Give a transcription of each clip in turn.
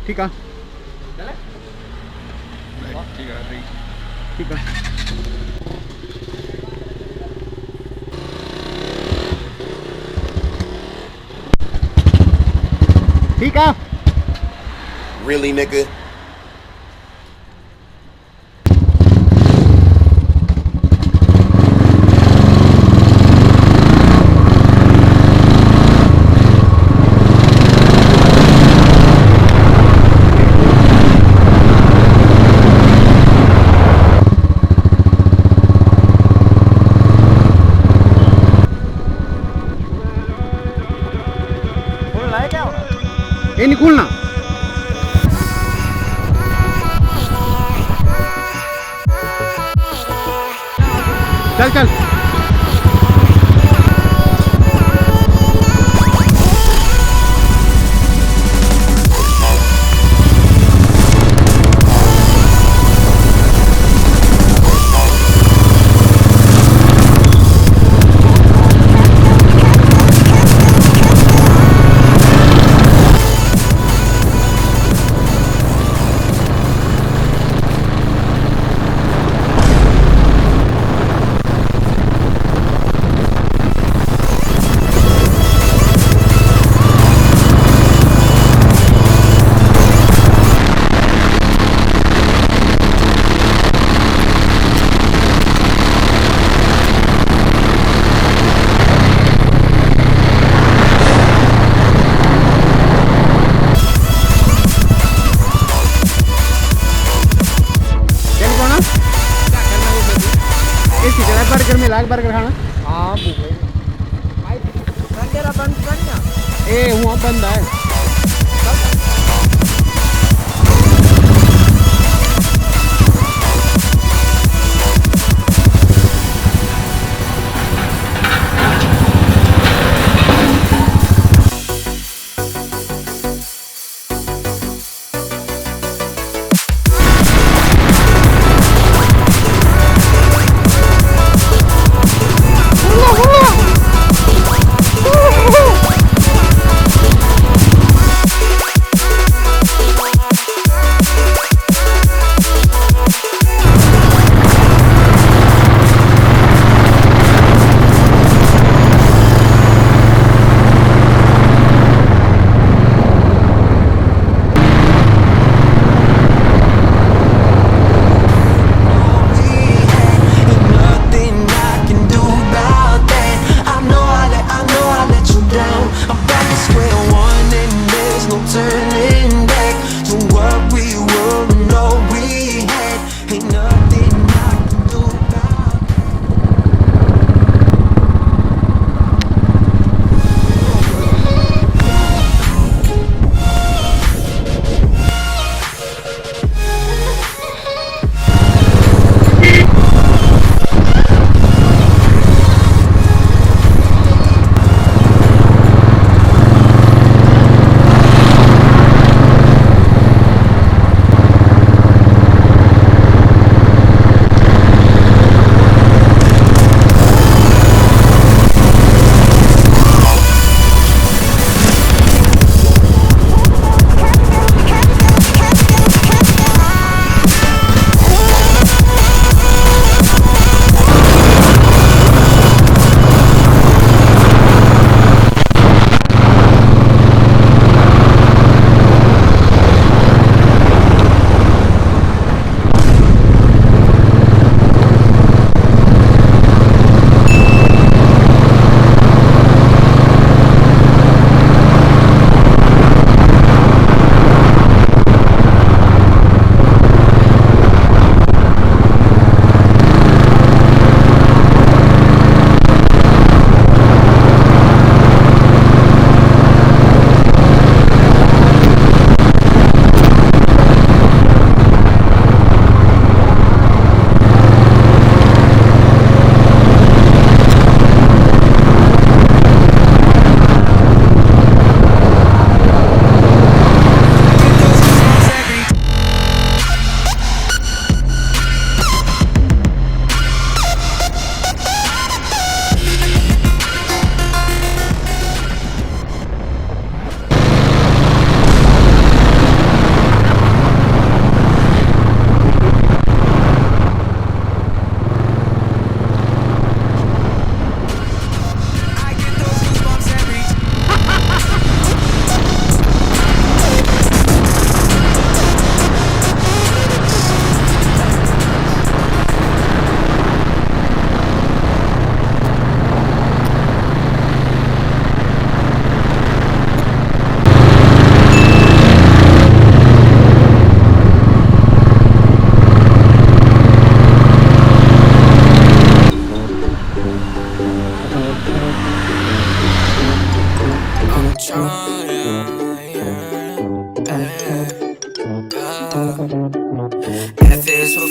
ठीक है ठीक है ठीक है Really, nigga? ये नहीं खोलना चल चल बर्गर में लाग बर्गर खाना हाँ भूख ए वहाँ बंद है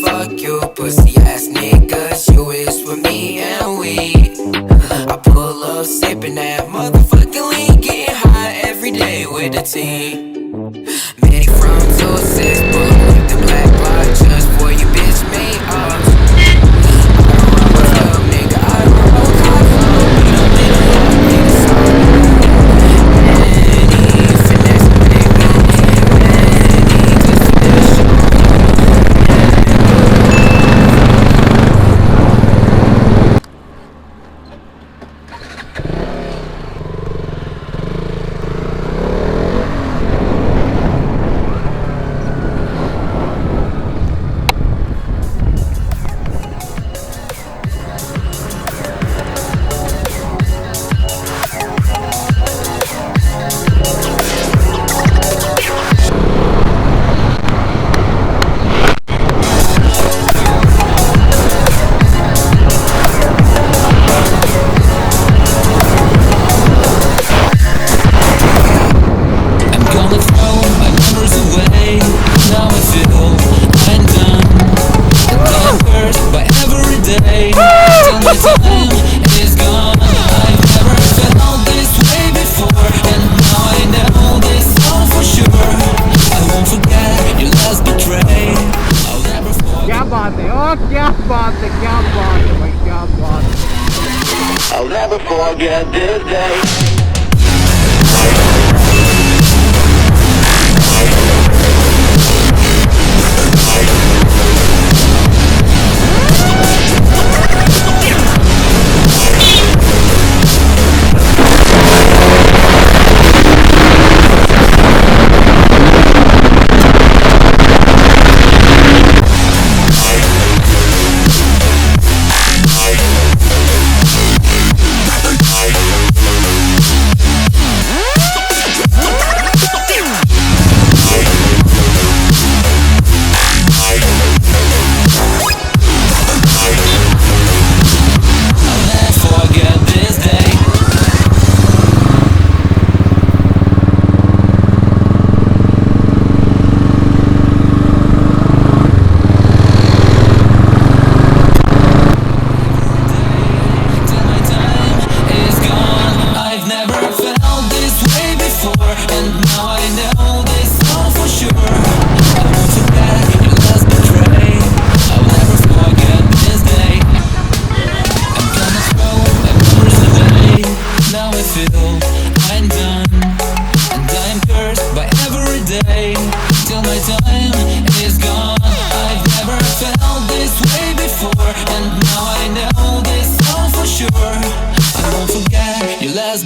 well fuck you, pussy ass niggas. You is with me and we. I pull up sippin' that motherfucking lean, getting high every day with the team. Many from 2-6, pull up with the black block just for you bitch made up. Nigga, I don't roll cops, beat up in a lot, nigga, finesse, nigga, क्या बात है, ओ क्या बात है, क्या बात है भाई, क्या बात है। I'll never forget this day.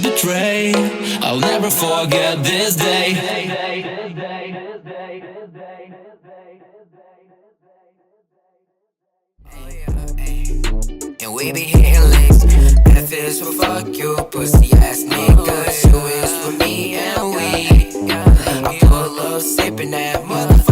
Betray. I'll never forget this day. And we be hitting licks. F is for fuck you, pussy ass niggas. You is for me and we. I pull up sippin' that motherfucker.